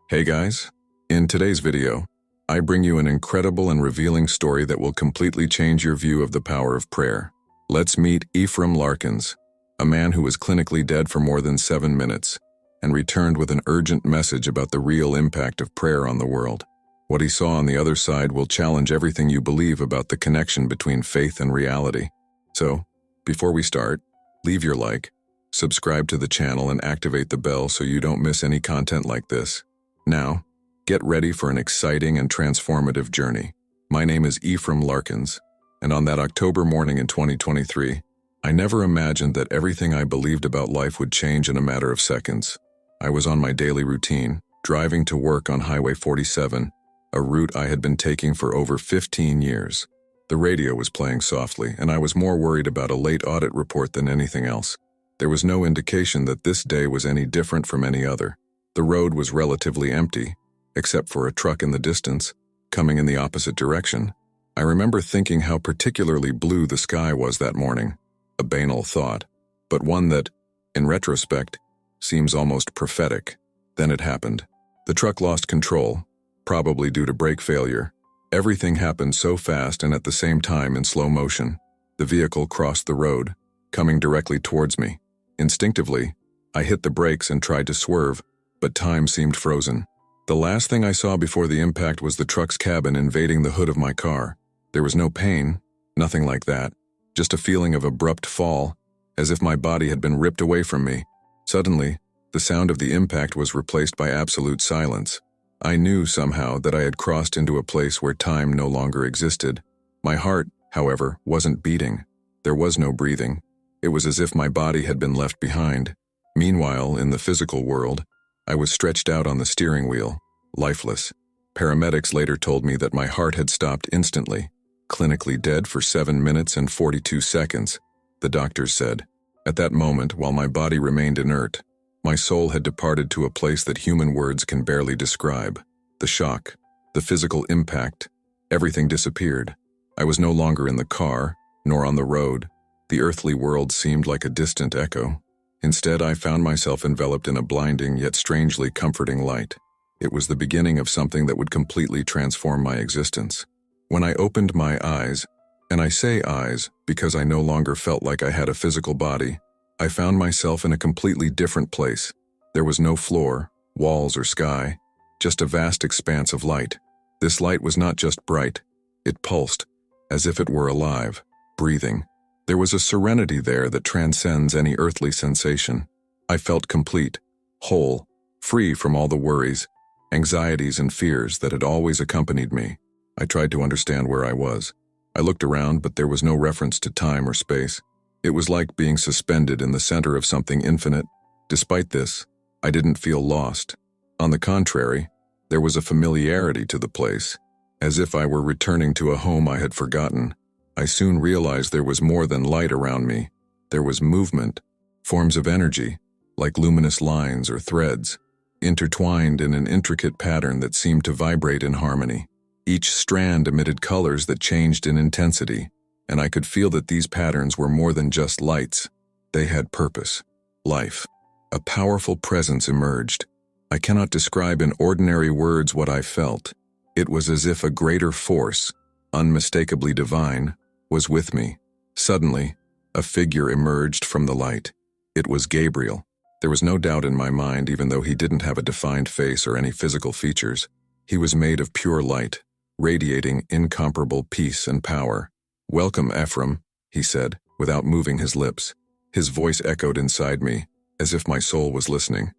Hey guys, in today's video, I bring you an incredible and revealing story that will completely change your view of the power of prayer. Let's meet Ephraim Larkins, a man who was clinically dead for more than 7 minutes and returned with an urgent message about the real impact of prayer on the world. What he saw on the other side will challenge everything you believe about the connection between faith and reality. So, before we start, leave your like, subscribe to the channel and activate the bell so you don't miss any content like this. Now, get ready for an exciting and transformative journey. My name is Ephraim Larkins, and on that October morning in 2023, I never imagined that everything I believed about life would change in a matter of seconds. I was on my daily routine, driving to work on Highway 47, a route I had been taking for over 15 years. The radio was playing softly, and I was more worried about a late audit report than anything else. There was no indication that this day was any different from any other. The road was relatively empty, except for a truck in the distance, coming in the opposite direction. I remember thinking how particularly blue the sky was that morning, a banal thought, but one that, in retrospect, seems almost prophetic. Then it happened. The truck lost control, probably due to brake failure. Everything happened so fast and at the same time in slow motion. The vehicle crossed the road, coming directly towards me. Instinctively, I hit the brakes and tried to swerve, but time seemed frozen. The last thing I saw before the impact was the truck's cabin invading the hood of my car. There was no pain, nothing like that, just a feeling of abrupt fall, as if my body had been ripped away from me. Suddenly, the sound of the impact was replaced by absolute silence. I knew somehow that I had crossed into a place where time no longer existed. My heart, however, wasn't beating. There was no breathing. It was as if my body had been left behind. Meanwhile, in the physical world, I was stretched out on the steering wheel, lifeless. Paramedics later told me that my heart had stopped instantly, clinically dead for 7 minutes and 42 seconds, the doctors said. At that moment, while my body remained inert, my soul had departed to a place that human words can barely describe. The shock, the physical impact, everything disappeared. I was no longer in the car, nor on the road. The earthly world seemed like a distant echo. Instead, I found myself enveloped in a blinding yet strangely comforting light. It was the beginning of something that would completely transform my existence. When I opened my eyes, and I say eyes because I no longer felt like I had a physical body, I found myself in a completely different place. There was no floor, walls, or sky, just a vast expanse of light. This light was not just bright, it pulsed, as if it were alive, breathing. There was a serenity there that transcends any earthly sensation. I felt complete, whole, free from all the worries, anxieties, and fears that had always accompanied me. I tried to understand where I was. I looked around, but there was no reference to time or space. It was like being suspended in the center of something infinite. Despite this, I didn't feel lost. On the contrary, there was a familiarity to the place, as if I were returning to a home I had forgotten. I soon realized there was more than light around me. There was movement, forms of energy, like luminous lines or threads, intertwined in an intricate pattern that seemed to vibrate in harmony. Each strand emitted colors that changed in intensity, and I could feel that these patterns were more than just lights. They had purpose, life. A powerful presence emerged. I cannot describe in ordinary words what I felt. It was as if a greater force, unmistakably divine, was with me. Suddenly, a figure emerged from the light. It was Gabriel. There was no doubt in my mind, even though he didn't have a defined face or any physical features. He was made of pure light, radiating incomparable peace and power. "Welcome, Ephraim," he said, without moving his lips. His voice echoed inside me, as if my soul was listening.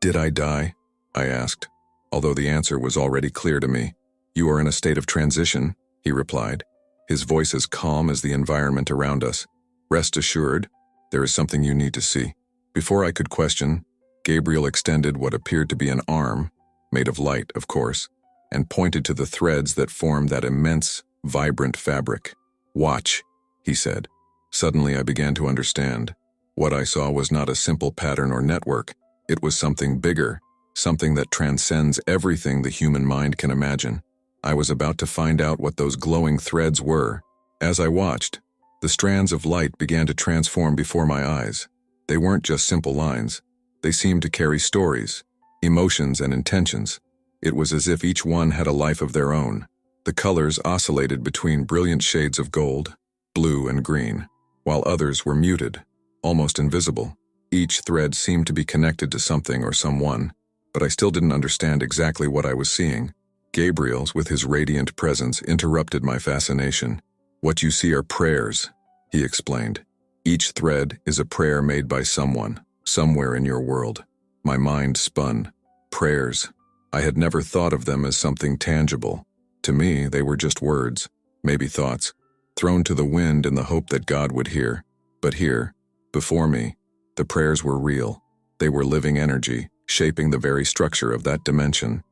Did I die?" I asked, although the answer was already clear to me. "You are in a state of transition," he replied, his voice as calm as the environment around us. "Rest assured, there is something you need to see." Before I could question, Gabriel extended what appeared to be an arm, made of light, of course, and pointed to the threads that formed that immense, vibrant fabric. "Watch," he said. Suddenly I began to understand. What I saw was not a simple pattern or network. It was something bigger, something that transcends everything the human mind can imagine. I was about to find out what those glowing threads were. As I watched, the strands of light began to transform before my eyes. They weren't just simple lines. They seemed to carry stories, emotions, and intentions. It was as if each one had a life of their own. The colors oscillated between brilliant shades of gold, blue, and green, while others were muted, almost invisible. Each thread seemed to be connected to something or someone, but I still didn't understand exactly what I was seeing. Gabriel, with his radiant presence, interrupted my fascination. "What you see are prayers," he explained. "Each thread is a prayer made by someone, somewhere in your world." My mind spun. Prayers. I had never thought of them as something tangible. To me, they were just words, maybe thoughts, thrown to the wind in the hope that God would hear. But here, before me, the prayers were real. They were living energy, shaping the very structure of that dimension.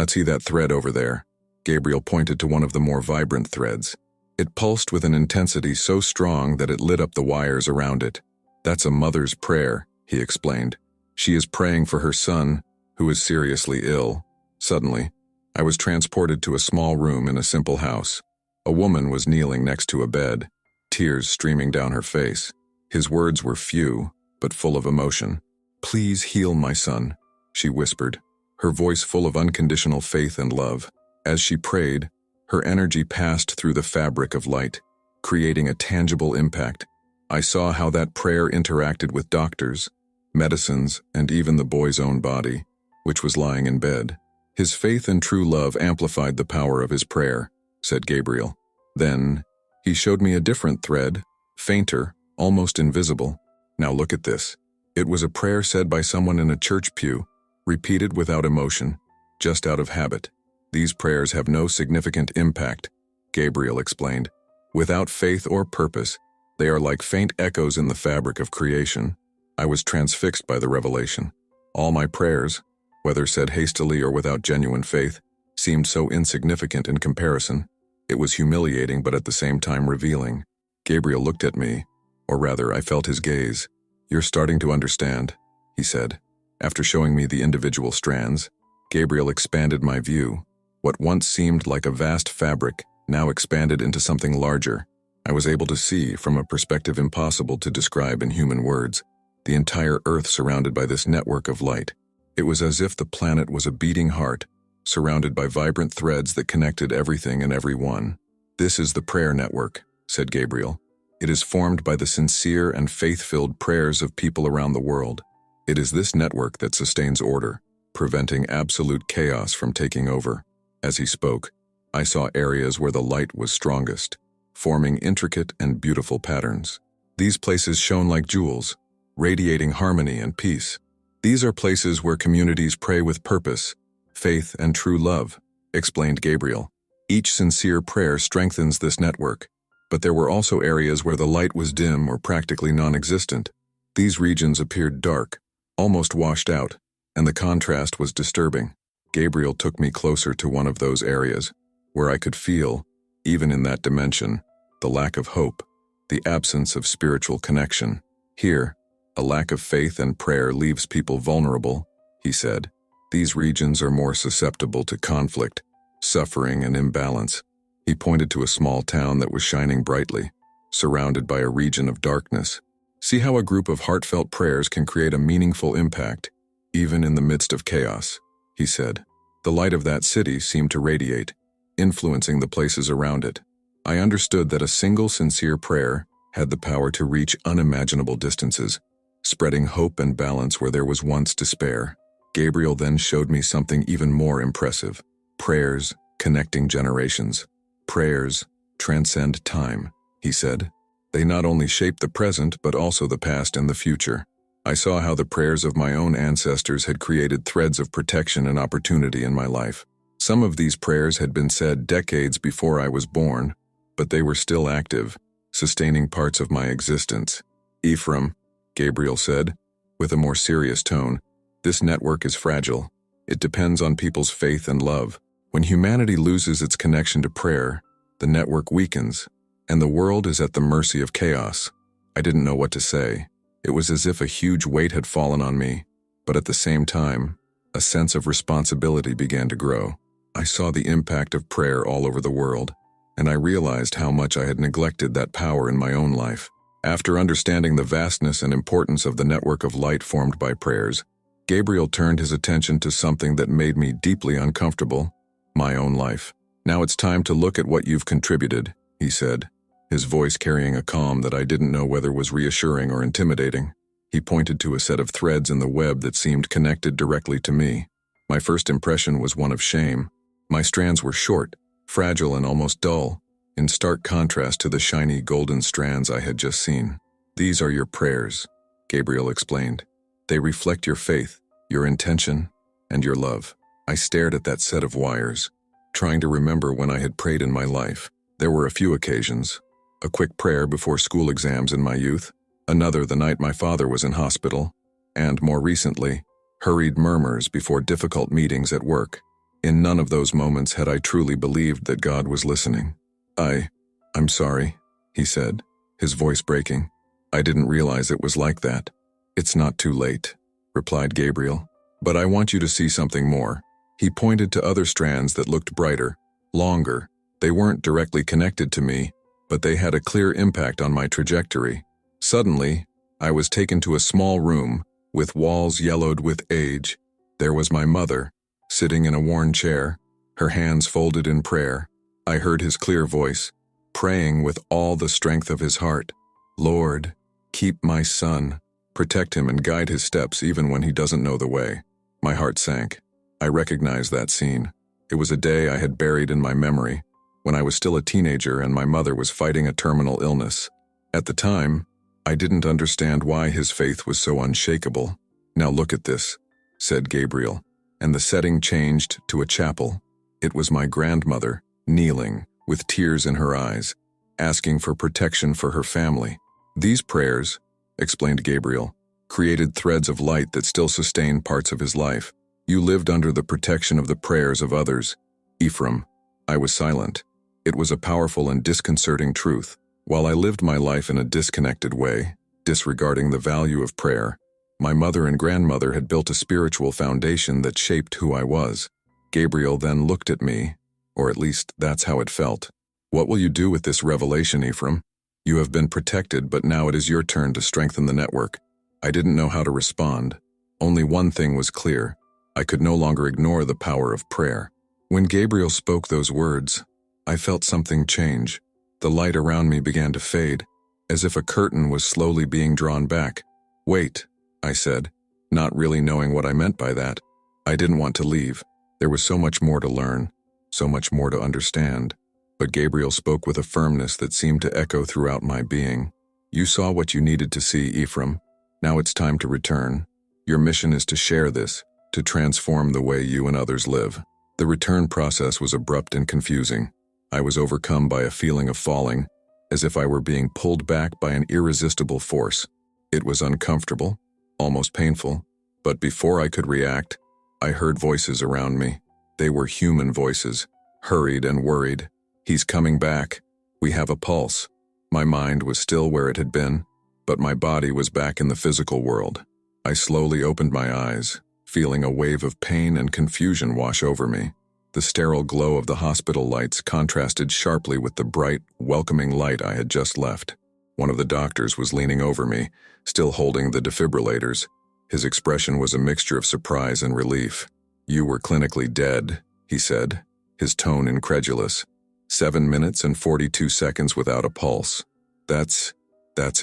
"See that thread over there?" Gabriel pointed to one of the more vibrant threads. It pulsed with an intensity so strong that it lit up the wires around it. "That's a mother's prayer," he explained. "She is praying for her son, who is seriously ill." Suddenly, I was transported to a small room in a simple house. A woman was kneeling next to a bed, tears streaming down her face. His words were few, but full of emotion. "Please heal my son," she whispered, her voice full of unconditional faith and love. As she prayed, her energy passed through the fabric of light, creating a tangible impact. I saw how that prayer interacted with doctors, medicines, and even the boy's own body, which was lying in bed. "His faith and true love amplified the power of his prayer," said Gabriel. Then, he showed me a different thread, fainter, almost invisible. "Now look at this." It was a prayer said by someone in a church pew, repeated without emotion, just out of habit. "These prayers have no significant impact," Gabriel explained. "Without faith or purpose, they are like faint echoes in the fabric of creation." I was transfixed by the revelation. All my prayers, whether said hastily or without genuine faith, seemed so insignificant in comparison. It was humiliating but at the same time revealing. Gabriel looked at me, or rather I felt his gaze. "You're starting to understand," he said. After showing me the individual strands, Gabriel expanded my view. What once seemed like a vast fabric now expanded into something larger. I was able to see, from a perspective impossible to describe in human words, the entire Earth surrounded by this network of light. It was as if the planet was a beating heart, surrounded by vibrant threads that connected everything and everyone. "This is the prayer network," said Gabriel. "It is formed by the sincere and faith-filled prayers of people around the world. It is this network that sustains order, preventing absolute chaos from taking over." As he spoke, I saw areas where the light was strongest, forming intricate and beautiful patterns. These places shone like jewels, radiating harmony and peace. "These are places where communities pray with purpose, faith, and true love," explained Gabriel. "Each sincere prayer strengthens this network, but there were also areas where the light was dim or practically non-existent. These regions appeared dark, almost washed out, and the contrast was disturbing." Gabriel took me closer to one of those areas, where I could feel, even in that dimension, the lack of hope, the absence of spiritual connection. "Here, a lack of faith and prayer leaves people vulnerable," he said. "These regions are more susceptible to conflict, suffering, and imbalance." He pointed to a small town that was shining brightly, surrounded by a region of darkness. "See how a group of heartfelt prayers can create a meaningful impact, even in the midst of chaos," he said. The light of that city seemed to radiate, influencing the places around it. I understood that a single sincere prayer had the power to reach unimaginable distances, spreading hope and balance where there was once despair. Gabriel then showed me something even more impressive. Prayers connecting generations. "Prayers transcend time," he said. "They not only shape the present but also the past and the future." I saw how the prayers of my own ancestors had created threads of protection and opportunity in my life. Some of these prayers had been said decades before I was born, but they were still active, sustaining parts of my existence. "Ephraim," Gabriel said, with a more serious tone, "this network is fragile. It depends on people's faith and love. When humanity loses its connection to prayer, the network weakens, and the world is at the mercy of chaos." I didn't know what to say. It was as if a huge weight had fallen on me, but at the same time, a sense of responsibility began to grow. I saw the impact of prayer all over the world, and I realized how much I had neglected that power in my own life. After understanding the vastness and importance of the network of light formed by prayers, Gabriel turned his attention to something that made me deeply uncomfortable, my own life. "Now it's time to look at what you've contributed," he said, his voice carrying a calm that I didn't know whether was reassuring or intimidating. He pointed to a set of threads in the web that seemed connected directly to me. My first impression was one of shame. My strands were short, fragile, and almost dull, in stark contrast to the shiny golden strands I had just seen. "These are your prayers," Gabriel explained. "They reflect your faith, your intention, and your love." I stared at that set of wires, trying to remember when I had prayed in my life. There were a few occasions. A quick prayer before school exams in my youth, another the night my father was in hospital, and, more recently, hurried murmurs before difficult meetings at work. In none of those moments had I truly believed that God was listening. I'm sorry," he said, his voice breaking. "I didn't realize it was like that." "It's not too late," replied Gabriel. "But I want you to see something more." He pointed to other strands that looked brighter, longer. They weren't directly connected to me, but they had a clear impact on my trajectory. Suddenly, I was taken to a small room, with walls yellowed with age. There was my mother, sitting in a worn chair, her hands folded in prayer. I heard his clear voice, praying with all the strength of his heart. "Lord, keep my son, protect him and guide his steps even when he doesn't know the way." My heart sank. I recognized that scene. It was a day I had buried in my memory, when I was still a teenager and my mother was fighting a terminal illness. At the time, I didn't understand why his faith was so unshakable. "Now look at this," said Gabriel, and the setting changed to a chapel. It was my grandmother, kneeling, with tears in her eyes, asking for protection for her family. "These prayers," explained Gabriel, "created threads of light that still sustain parts of his life. You lived under the protection of the prayers of others, Ephraim." I was silent. It was a powerful and disconcerting truth. While I lived my life in a disconnected way, disregarding the value of prayer, my mother and grandmother had built a spiritual foundation that shaped who I was. Gabriel then looked at me, or at least that's how it felt. "What will you do with this revelation, Ephraim? You have been protected, but now it is your turn to strengthen the network." I didn't know how to respond. Only one thing was clear. I could no longer ignore the power of prayer. When Gabriel spoke those words, I felt something change. The light around me began to fade, as if a curtain was slowly being drawn back. "Wait," I said, not really knowing what I meant by that. I didn't want to leave. There was so much more to learn, so much more to understand. But Gabriel spoke with a firmness that seemed to echo throughout my being. "You saw what you needed to see, Ephraim. Now it's time to return. Your mission is to share this, to transform the way you and others live." The return process was abrupt and confusing. I was overcome by a feeling of falling, as if I were being pulled back by an irresistible force. It was uncomfortable, almost painful, but before I could react, I heard voices around me. They were human voices, hurried and worried. "He's coming back. We have a pulse." My mind was still where it had been, but my body was back in the physical world. I slowly opened my eyes, feeling a wave of pain and confusion wash over me. The sterile glow of the hospital lights contrasted sharply with the bright, welcoming light I had just left. One of the doctors was leaning over me, still holding the defibrillators. His expression was a mixture of surprise and relief. "You were clinically dead," he said, his tone incredulous. 7 minutes and 42 seconds without a pulse. That's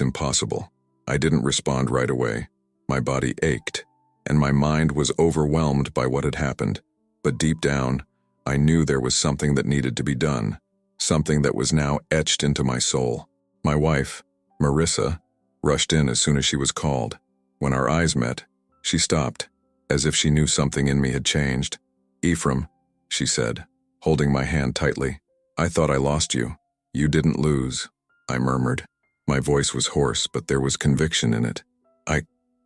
impossible." I didn't respond right away. My body ached, and my mind was overwhelmed by what had happened. But deep down, I knew there was something that needed to be done, something that was now etched into my soul. My wife, Marissa, rushed in as soon as she was called. When our eyes met, she stopped, as if she knew something in me had changed. "Ephraim," she said, holding my hand tightly. "I thought I lost you." "You didn't lose," I murmured. My voice was hoarse, but there was conviction in it.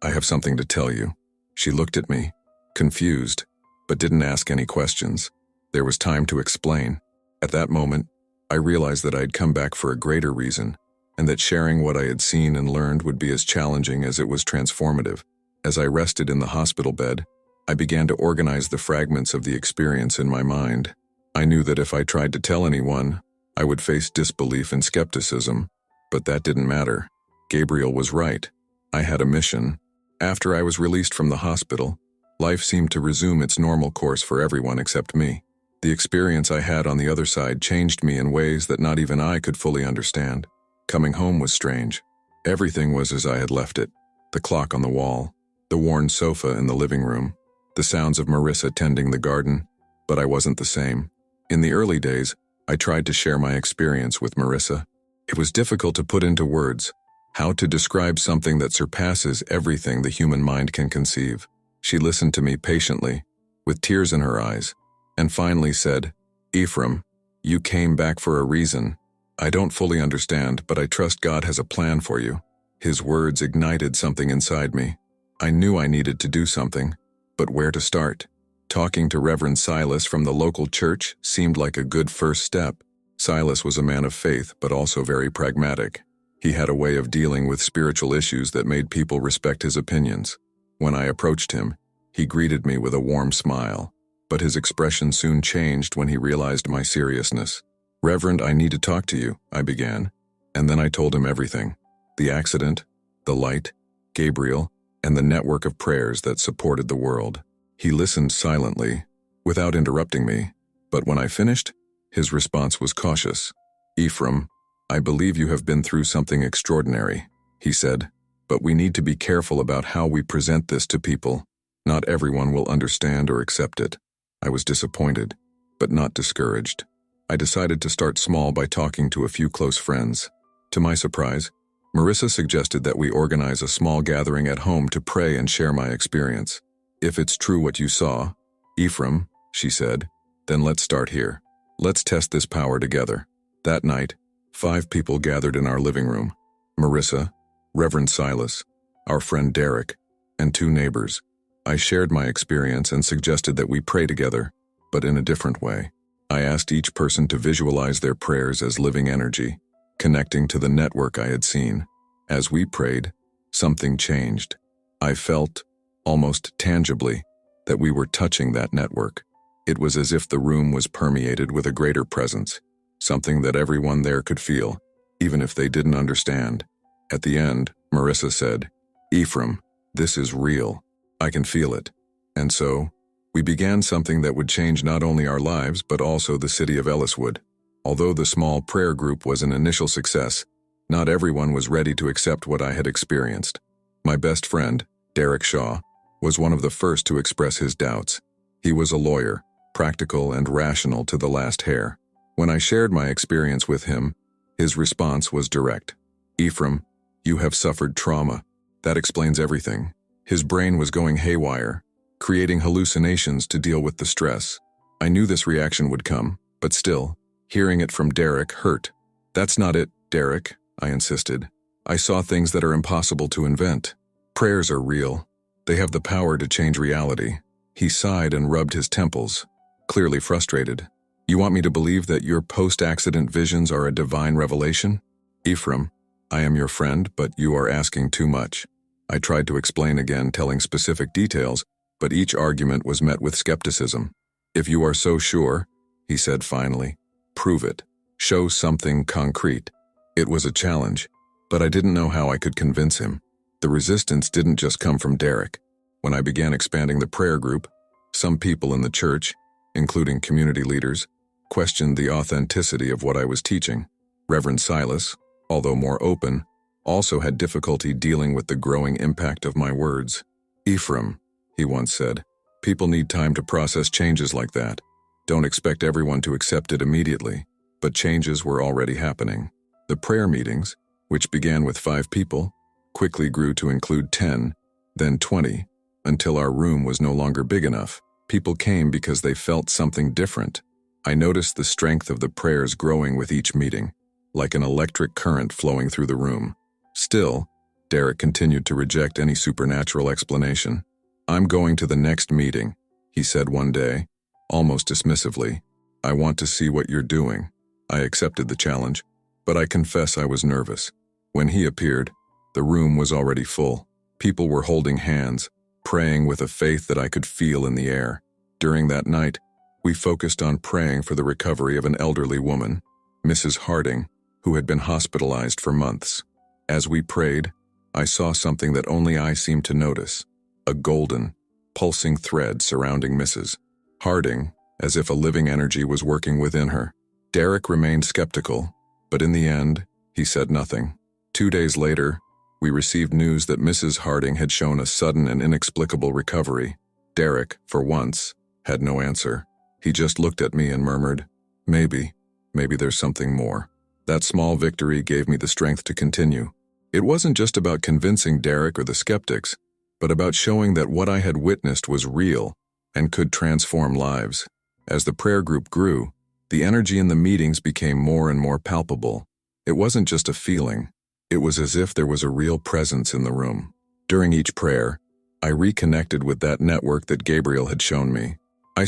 I have something to tell you." She looked at me, confused, but didn't ask any questions. There was time to explain. At that moment, I realized that I had come back for a greater reason, and that sharing what I had seen and learned would be as challenging as it was transformative. As I rested in the hospital bed, I began to organize the fragments of the experience in my mind. I knew that if I tried to tell anyone, I would face disbelief and skepticism, but that didn't matter. Gabriel was right. I had a mission. After I was released from the hospital, Life seemed to resume its normal course for everyone except me. The experience I had on the other side changed me in ways that not even I could fully understand. Coming home was strange. Everything was as I had left it. The clock on the wall, the worn sofa in the living room, the sounds of Marissa tending the garden, but I wasn't the same. In the early days, I tried to share my experience with Marissa. It was difficult to put into words how to describe something that surpasses everything the human mind can conceive. She listened to me patiently, with tears in her eyes, and finally said, "Ephraim, you came back for a reason. I don't fully understand, but I trust God has a plan for you." His words ignited something inside me. I knew I needed to do something, but where to start? Talking to Reverend Silas from the local church seemed like a good first step. Silas was a man of faith, but also very pragmatic. He had a way of dealing with spiritual issues that made people respect his opinions. When I approached him, he greeted me with a warm smile, but his expression soon changed when he realized my seriousness. "Reverend, I need to talk to you," I began, and then I told him everything. The accident, the light, Gabriel, and the network of prayers that supported the world. He listened silently, without interrupting me, but when I finished, his response was cautious. "Ephraim, I believe you have been through something extraordinary," he said, "but we need to be careful about how we present this to people. Not everyone will understand or accept it." I was disappointed, but not discouraged. I decided to start small by talking to a few close friends. To my surprise, Marissa suggested that we organize a small gathering at home to pray and share my experience. "If it's true what you saw, Ephraim," she said, "then let's start here. Let's test this power together." That night, 5 people gathered in our living room: Marissa, Reverend Silas, our friend Derek, and 2 neighbors. I shared my experience and suggested that we pray together, but in a different way. I asked each person to visualize their prayers as living energy, connecting to the network I had seen. As we prayed, something changed. I felt, almost tangibly, that we were touching that network. It was as if the room was permeated with a greater presence, something that everyone there could feel, even if they didn't understand. At the end, Marissa said, "Ephraim, this is real. I can feel it." And so, we began something that would change not only our lives but also the city of Elliswood. Although the small prayer group was an initial success, not everyone was ready to accept what I had experienced. My best friend, Derek Shaw, was one of the first to express his doubts. He was a lawyer, practical and rational to the last hair. When I shared my experience with him, his response was direct. "Ephraim, you have suffered trauma. That explains everything." His brain was going haywire, creating hallucinations to deal with the stress. I knew this reaction would come, but still, hearing it from Derek hurt. "That's not it, Derek," I insisted. "I saw things that are impossible to invent. Prayers are real. They have the power to change reality." He sighed and rubbed his temples, clearly frustrated. "You want me to believe that your post-accident visions are a divine revelation? Ephraim, I am your friend, but you are asking too much." I tried to explain again, telling specific details, but each argument was met with skepticism. "If you are so sure," he said finally, "prove it. Show something concrete." It was a challenge, but I didn't know how I could convince him. The resistance didn't just come from Derek. When I began expanding the prayer group, some people in the church, including community leaders, questioned the authenticity of what I was teaching. Reverend Silas, although more open, also had difficulty dealing with the growing impact of my words. "Ephraim," he once said, "people need time to process changes like that. Don't expect everyone to accept it immediately." But changes were already happening. The prayer meetings, which began with 5 people, quickly grew to include 10, then 20, until our room was no longer big enough. People came because they felt something different. I noticed the strength of the prayers growing with each meeting, like an electric current flowing through the room. Still, Derek continued to reject any supernatural explanation. "I'm going to the next meeting," he said one day, almost dismissively. "I want to see what you're doing." I accepted the challenge, but I confess I was nervous. When he appeared, the room was already full. People were holding hands, praying with a faith that I could feel in the air. During that night, we focused on praying for the recovery of an elderly woman, Mrs. Harding, who had been hospitalized for months. As we prayed, I saw something that only I seemed to notice: a golden, pulsing thread surrounding Mrs. Harding, as if a living energy was working within her. Derek remained skeptical, but in the end, he said nothing. 2 days later, we received news that Mrs. Harding had shown a sudden and inexplicable recovery. Derek, for once, had no answer. He just looked at me and murmured, maybe there's something more. That small victory gave me the strength to continue. It wasn't just about convincing Derek or the skeptics, but about showing that what I had witnessed was real and could transform lives. As the prayer group grew, the energy in the meetings became more and more palpable. It wasn't just a feeling. It was as if there was a real presence in the room. During each prayer, I reconnected with that network that Gabriel had shown me. I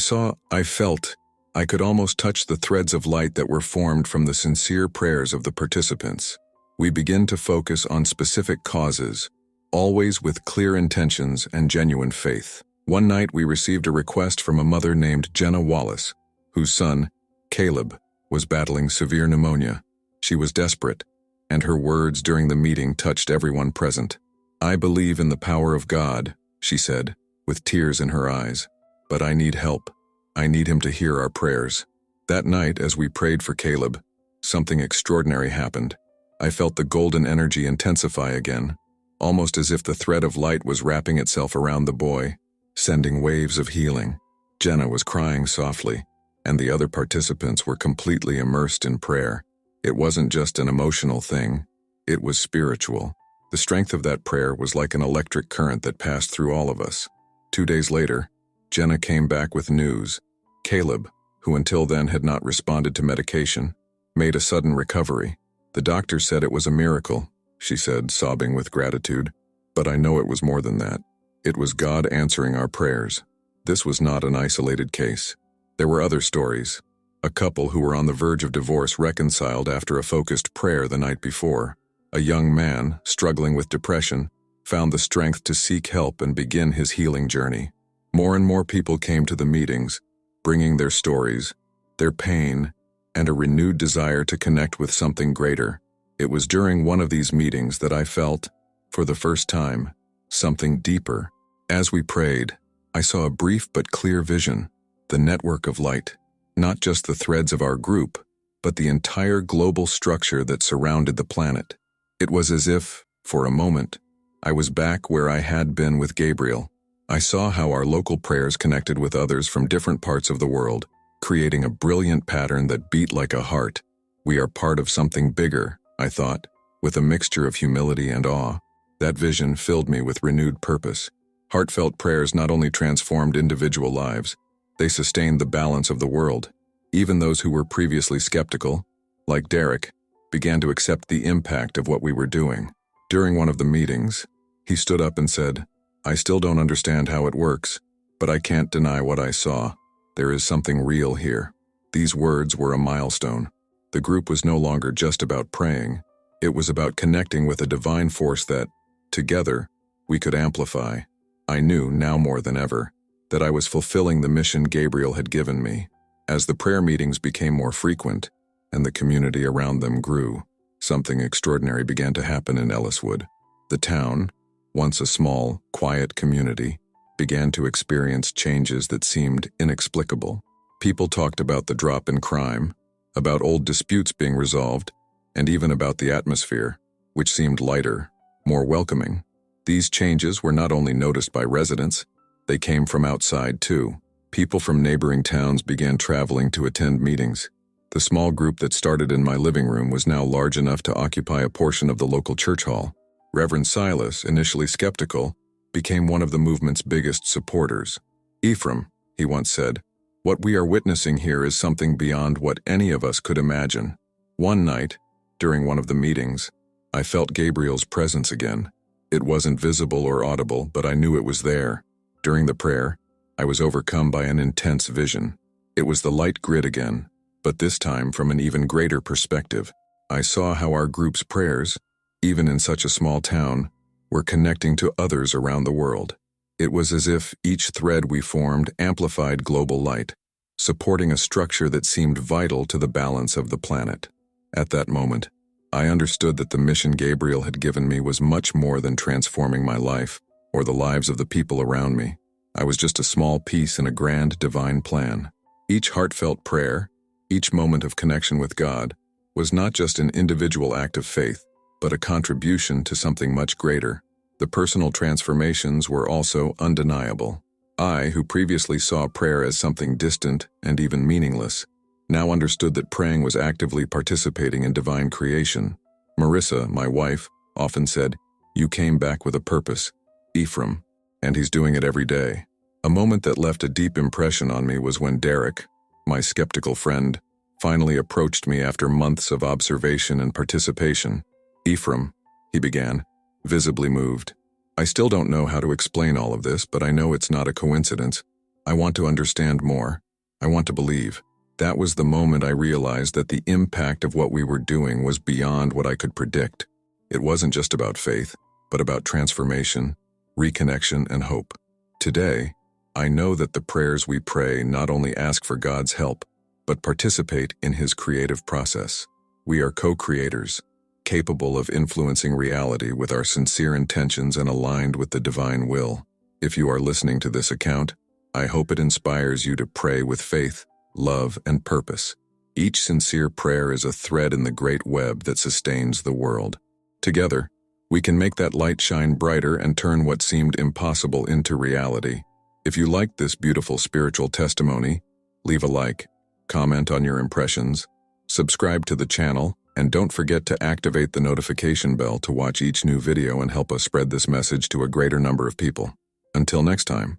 felt, I could almost touch the threads of light that were formed from the sincere prayers of the participants. We began to focus on specific causes, always with clear intentions and genuine faith. One night we received a request from a mother named Jenna Wallace, whose son, Caleb, was battling severe pneumonia. She was desperate, and her words during the meeting touched everyone present. I believe in the power of God, she said, with tears in her eyes. But I need help. I need him to hear our prayers. That night, as we prayed for Caleb, something extraordinary happened. I felt the golden energy intensify again, almost as if the thread of light was wrapping itself around the boy, sending waves of healing. Jenna was crying softly, and the other participants were completely immersed in prayer. It wasn't just an emotional thing, it was spiritual. The strength of that prayer was like an electric current that passed through all of us. 2 days later, Jenna came back with news. Caleb, who until then had not responded to medication, made a sudden recovery. The doctor said it was a miracle, she said, sobbing with gratitude. But I know it was more than that. It was God answering our prayers. This was not an isolated case. There were other stories. A couple who were on the verge of divorce reconciled after a focused prayer the night before. A young man, struggling with depression, found the strength to seek help and begin his healing journey. More and more people came to the meetings, bringing their stories, their pain, and a renewed desire to connect with something greater. It was during one of these meetings that I felt, for the first time, something deeper. As we prayed, I saw a brief but clear vision, the network of light, not just the threads of our group, but the entire global structure that surrounded the planet. It was as if, for a moment, I was back where I had been with Gabriel. I saw how our local prayers connected with others from different parts of the world, creating a brilliant pattern that beat like a heart. We are part of something bigger, I thought, with a mixture of humility and awe. That vision filled me with renewed purpose. Heartfelt prayers not only transformed individual lives, they sustained the balance of the world. Even those who were previously skeptical, like Derek, began to accept the impact of what we were doing. During one of the meetings, he stood up and said, "I still don't understand how it works, but I can't deny what I saw. There is something real here." These words were a milestone. The group was no longer just about praying. It was about connecting with a divine force that, together, we could amplify. I knew, now more than ever, that I was fulfilling the mission Gabriel had given me. As the prayer meetings became more frequent, and the community around them grew, something extraordinary began to happen in Elliswood. The town, once a small, quiet community, began to experience changes that seemed inexplicable. People talked about the drop in crime, about old disputes being resolved, and even about the atmosphere, which seemed lighter, more welcoming. These changes were not only noticed by residents, they came from outside too. People from neighboring towns began traveling to attend meetings. The small group that started in my living room was now large enough to occupy a portion of the local church hall. Reverend Silas, initially skeptical, became one of the movement's biggest supporters. "Ephraim," he once said, "what we are witnessing here is something beyond what any of us could imagine." One night, during one of the meetings, I felt Gabriel's presence again. It wasn't visible or audible, but I knew it was there. During the prayer, I was overcome by an intense vision. It was the light grid again, but this time from an even greater perspective. I saw how our group's prayers, even in such a small town, were connecting to others around the world. It was as if each thread we formed amplified global light, supporting a structure that seemed vital to the balance of the planet. At that moment, I understood that the mission Gabriel had given me was much more than transforming my life or the lives of the people around me. I was just a small piece in a grand divine plan. Each heartfelt prayer, each moment of connection with God, was not just an individual act of faith, but a contribution to something much greater. The personal transformations were also undeniable. I, who previously saw prayer as something distant and even meaningless, now understood that praying was actively participating in divine creation. Marissa, my wife, often said, "You came back with a purpose, Ephraim," and he's doing it every day. A moment that left a deep impression on me was when Derek, my skeptical friend, finally approached me after months of observation and participation. "Ephraim," he began, visibly moved. "I still don't know how to explain all of this, but I know it's not a coincidence. I want to understand more. I want to believe." That was the moment I realized that the impact of what we were doing was beyond what I could predict. It wasn't just about faith, but about transformation, reconnection, and hope. Today, I know that the prayers we pray not only ask for God's help, but participate in His creative process. We are co-creators, capable of influencing reality with our sincere intentions and aligned with the divine will. If you are listening to this account, I hope it inspires you to pray with faith, love, and purpose. Each sincere prayer is a thread in the great web that sustains the world. Together, we can make that light shine brighter and turn what seemed impossible into reality. If you liked this beautiful spiritual testimony, leave a like, comment on your impressions, subscribe to the channel, and don't forget to activate the notification bell to watch each new video and help us spread this message to a greater number of people. Until next time.